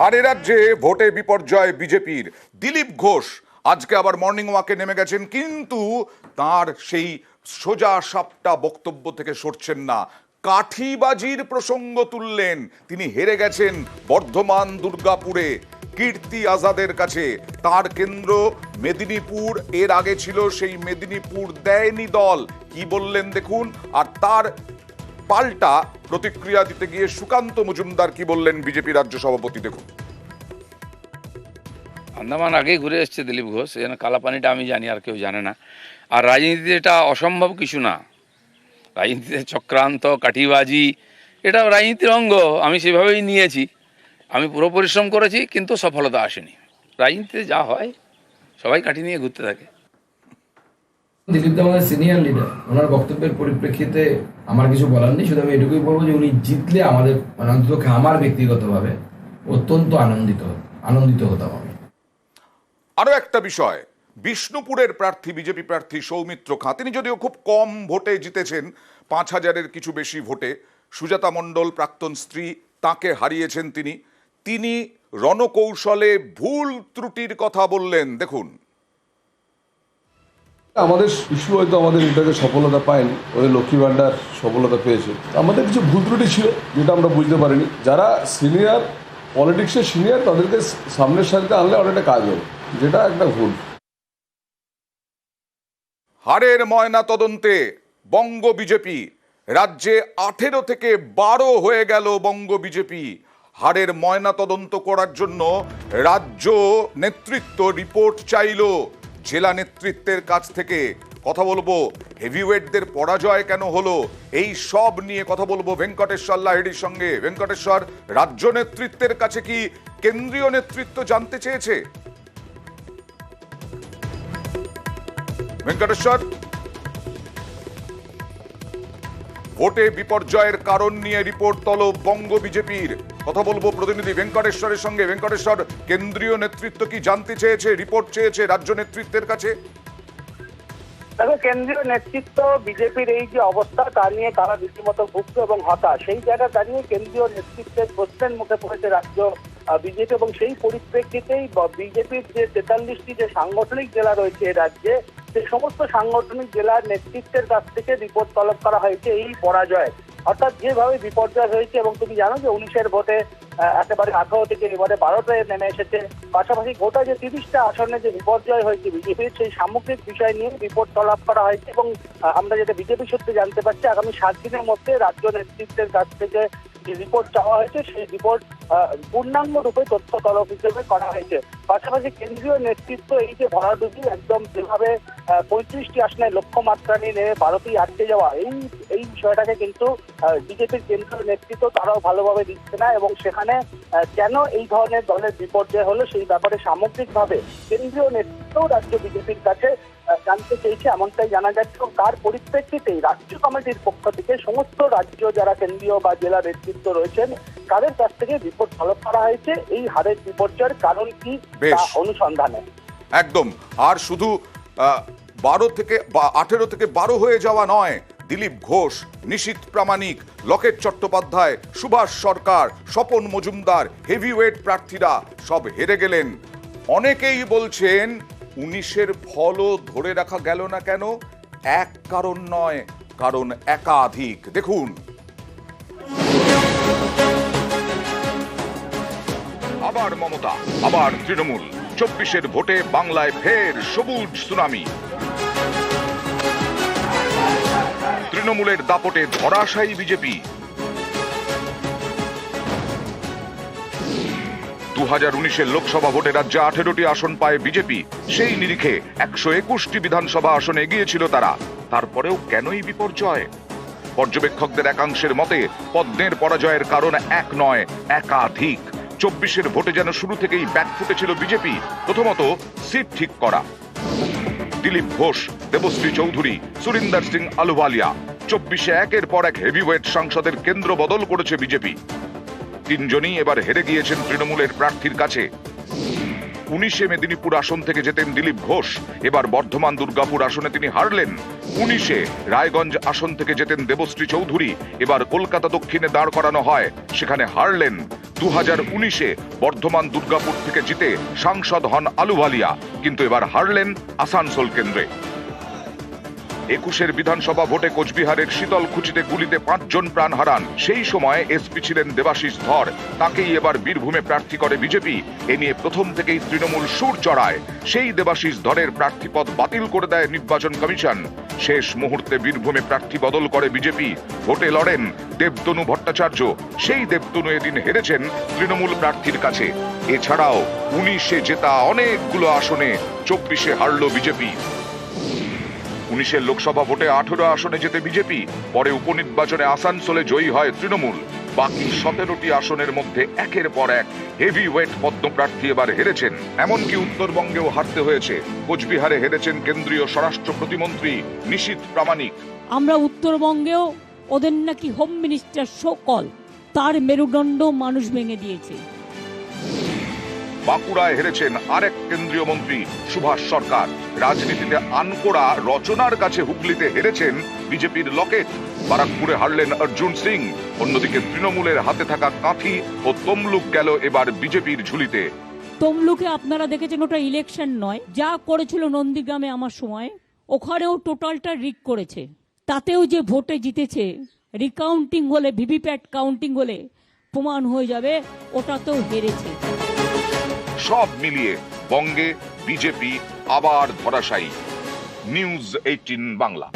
আর এ রাজ্যে ভোটে বিপর্যয় বিজেপির। দিলীপ ঘোষ আজকে আবার মর্নিং ওয়াকে নেমে গেছেন, কিন্তু তার সেই সোজা সাপটা বক্তব্য থেকে সরছেন না। কাঠিবাজির প্রসঙ্গ তুললেন। তিনি হেরে গেছেন বর্ধমান দুর্গাপুরে কীর্তি আজাদের কাছে। তার কেন্দ্র মেদিনীপুর, এর আগে ছিল সেই মেদিনীপুর দেয়নি দল। কি বললেন দেখুন। আর তার পাল্টা প্রতিক্রিয়া দিতে গিয়ে সুকান্ত মজুমদার কি বললেন বিজেপি রাজ্য সভাপতি, দেখুন। আন্দামান আগেই ঘুরে এসছে দিলীপ ঘোষ, এখানে কালাপানিটা আমি জানি, আর কেউ জানে না। আর রাজনীতিতে এটা অসম্ভব কিছু না। রাজনীতিতে চক্রান্ত, কাঠিবাজি, এটা রাজনীতির অঙ্গ। আমি সেভাবেই নিয়েছি। আমি পুরো পরিশ্রম করেছি, কিন্তু সফলতা আসেনি। রাজনীতিতে যা হয়, সবাই কাঠি নিয়ে ঘুরতে থাকে। দিলীপ তো আমাদের সিনিয়র লিডার, ওনার বক্তব্যের পরিপ্রেক্ষিতে আমার কিছু বলার নেই। শুধু আমি এটুকুই বলবো যে উনি জিতলে আমাদের, মানে অন্তত আমার ব্যক্তিগতভাবে অত্যন্ত আনন্দিত হতাম আমি। আরো একটা বিষয়, বিষ্ণুপুরের প্রার্থী, বিজেপি প্রার্থী সৌমিত্র খাঁ, তিনি যদিও খুব কম ভোটে জিতেছেন, 5,000-এর কিছু বেশি ভোটে। সুজাতা মণ্ডল প্রাক্তন স্ত্রী, তাকে হারিয়েছেন তিনি রণকৌশলে ভুল ত্রুটির কথা বললেন, দেখুন। আমাদের ইস্যু হয়তো আমাদের এটাকে সফলতা পায়নি, ওদের লক্ষ্মী ভাণ্ডার সফলতা পেয়েছে। আমাদের কিছু ভুল ত্রুটি ছিল যেটা আমরা বুঝতে পারিনি। যারা সিনিয়র পলিটিক্সের সিনিয়র, তাদেরকে সামনের সারিতে আনলে অনেকটা কাজ হবে, যেটা একটা ভুল। হারের ময়না তদন্তে বঙ্গ বিজেপি। রাজ্যে 18 থেকে 12 হয়ে গেল বঙ্গ বিজেপি। হারের ময়না তদন্ত করার জন্য রাজ্য নেতৃত্ব রিপোর্ট চাইল জেলা নেতৃত্বের কাছ থেকে। কথা বলবো হেভিওয়েটদের পরাজয় কেন হলো, এই সব নিয়ে কথা বলবো ভেঙ্কটেশ্বর লাহিড়ির সঙ্গে। ভেঙ্কটেশ্বর, রাজ্য নেতৃত্বের কাছে কি কেন্দ্রীয় নেতৃত্ব জানতে চেয়েছে? ভেঙ্কটেশ্বর, ভোটে বিপর্যয়ের কারণ নিয়ে রিপোর্ট তলব বঙ্গ বিজেপির। কথা বলবো প্রতিনিধি ভেঙ্কটেশ্বরের সঙ্গে। ভেঙ্কটেশ্বর, কেন্দ্রীয় নেতৃত্ব কি জানতে চেয়েছে, রিপোর্ট চেয়েছে রাজ্য নেতৃত্বের কাছে? দেখো, কেন্দ্রীয় নেতৃত্ব বিজেপির এই যে অবস্থা তা নিয়ে তারা রীতিমতো ভুক্ত এবং হতাশ। সেই জায়গা দাঁড়িয়ে কেন্দ্রীয় নেতৃত্বের প্রশ্নের মুখে পড়েছে রাজ্য বিজেপি, এবং সেই পরিপ্রেক্ষিতেই বিজেপির যে 43টি যে সাংগঠনিক জেলা রয়েছে এই রাজ্যে, সেই সমস্ত সাংগঠনিক জেলার নেতৃত্বের কাছ থেকে রিপোর্ট তলব করা হয়েছে এই পরাজয়। অর্থাৎ যেভাবে বিপর্যয় হয়েছে, এবং তুমি জানো যে 19-এর ভোটে একেবারে 18 থেকে এবারে 12টায় নেমে এসেছে। পাশাপাশি গোটা যে 30টা আসনে যে বিপর্যয় হয়েছে বিজেপির, সেই সামগ্রিক বিষয় নিয়ে রিপোর্ট তলব করা হয়েছে। এবং আমরা যেটা বিজেপি সূত্রে জানতে পারছি, আগামী 7 দিনের মধ্যে রাজ্য নেতৃত্বের কাছ থেকে যে রিপোর্ট চাওয়া হয়েছে, সেই রিপোর্ট পূর্ণাঙ্গ রূপে তথ্য তলব হিসেবে করা হয়েছে। পাশাপাশি কেন্দ্রীয় নেতৃত্ব এই যে ভরাডুবি, একদম যেভাবে 35টি আসনে লক্ষ্যমাত্রা নিয়ে নেমে 12টি আটকে যাওয়া, এই বিষয়টাকে কিন্তু বিজেপির কেন্দ্রীয় নেতৃত্ব তারাও ভালোভাবে দিচ্ছে না। এবং সেখানে কেন এই ধরনের দলের বিপর্যয় হলো, সেই ব্যাপারে সামগ্রিকভাবে কেন্দ্রীয় নেতৃত্ব রাজ্য বিজেপির কাছে জানতে চেয়েছে, এমনটাই জানা যাচ্ছে। তার পরিপ্রেক্ষিতেই রাজ্য কমিটির পক্ষ থেকে সমস্ত রাজ্য যারা কেন্দ্রীয় বা জেলা নেতৃত্ব রয়েছেন, তাদের কাছ থেকে রিপোর্ট তলব করা হয়েছে এই হারের বিপর্যয়ের কারণ কি তা অনুসন্ধানে। একদম। আর শুধু 18 থেকে 12 হয়ে যাওয়া নয়, দিলীপ ঘোষ, নিশীথ প্রামাণিক, লকেট চট্টোপাধ্যায়, সুভাষ সরকার, স্বপন মজুমদার, হেভিওয়েট প্রার্থীরা সব হেরে গেলেন। অনেকেই বলছেন 19-এর ফলও ধরে রাখা গেল না কেন? এক কারণ নয়, কারণ একাধিক। দেখুন। আবার মমতা, আবার তৃণমূল। 24-এর ভোটে বাংলায় ফের সবুজ সুনামি। তৃণমূলের দাপটে ধরাশায়ী বিজেপি। 2019-এর লোকসভা ভোটে রাজ্যে 18টি আসন পায় বিজেপি। সেই নিরিখে 121টি বিধানসভা আসনে এগিয়েছিল তারা। তারপরেও কেনই বিপর্যয়? পর্যবেক্ষকদের একাংশের মতে পদ্মের পরাজয়ের কারণ এক নয়, একাধিক। 24-এর ভোটে যেন শুরু থেকেই ব্যাকফুটে ছিল বিজেপি। প্রথমত সিট ঠিক করা। দিলীপ ঘোষ, দেবশ্রী চৌধুরী, সুরিন্দর সিং আলুওয়ালিয়া। 24-এ একের পর এক হেভিওয়েট সাংসদের কেন্দ্র বদল করেছে বিজেপি। 3 জনই এবার হেরে গিয়েছেন তৃণমূলের প্রার্থীর কাছে। 19-এ মেদিনীপুর আসন থেকে জেতেন দিলীপ ঘোষ, এবার বর্ধমান দুর্গাপুর আসনে তিনি হারলেন। 19-এ রায়গঞ্জ আসন থেকে জেতেন দেবশ্রী চৌধুরী, এবার কলকাতা দক্ষিণে দাঁড় করানো হয়, সেখানে হারলেন। 2019-এ বর্ধমান দুর্গাপুর থেকে জিতে সাংসদ হন আলুওয়ালিয়া, কিন্তু এবার হারলেন আসানসোল কেন্দ্রে। 21-এর বিধানসভা ভোটে কোচবিহারের শীতলকুচিতে গুলিতে 5 জন প্রাণ হারান। সেই সময় এসপি ছিলেন দেবাশিস ধর, তাকেই এবার বীরভূমে প্রার্থী করে বিজেপি। এ নিয়ে প্রথম থেকেই তৃণমূল সুর চড়ায়। সেই দেবাশিস ধরের প্রার্থীপদ বাতিল করে দেয় নির্বাচন কমিশন। শেষ মুহূর্তে বীরভূমে প্রার্থী বদল করে বিজেপি। ভোটে লড়েন দেবতনু ভট্টাচার্য। সেই দেবতনু এদিন হেরেছেন তৃণমূল প্রার্থীর কাছে। এছাড়াও 19-এ জেতা অনেকগুলো আসনে 24-এ হারল বিজেপি। 19-এর লোকসভা ভোটে 18 আসনে জেতে বিজেপি, পরে উপনির্বাচনে আসানসোলে জয়ী হয় তৃণমূল। বাকি 17টি আসনের মধ্যে একের পর এক হেভি ওয়েট পদ্মপ্রার্থী এবার হেরেছেন। এমনকি উত্তরবঙ্গেও হারতে হয়েছে। কোচবিহারে হেরেছেন কেন্দ্রীয় স্বরাষ্ট্র প্রতিমন্ত্রী নিশীথ প্রামাণিক। আমরা উত্তরবঙ্গেও ওদের নাকি হোম মিনিস্টার সকল, তার মেরুদণ্ড মানুষ ভেঙে দিয়েছে। বাঁকুড়ায় হেরেছেন আরেক কেন্দ্রীয় মন্ত্রী সুভাষ সরকার। রাজনীতিতে আনকোড়া রচনার কাছে হুগলিতে হেরেছেন বিজেপির লকেট। বারাকপুরে হারলেন অর্জুন সিং। অন্যদিকে তৃণমূলের হাতে থাকা কাঁথি ও তমলুক গেল এবার বিজেপির ঝুলিতে। তমলুকে আপনারা দেখেছেন ওটা ইলেকশন নয়, যা করেছিল নন্দীগ্রামে আমার সময়, ওখানেও টোটালটা রিক করেছে। তাতেও যে ভোটে জিতেছে, রিকাউন্টিং হলে, ভিভিপ্যাট কাউন্টিং হলে প্রমাণ হয়ে যাবে ওটাতেও হেরেছে। সব মিলিয়ে বঙ্গে বিজেপি আবার ধরাশায়ী। নিউজ 18 বাংলা।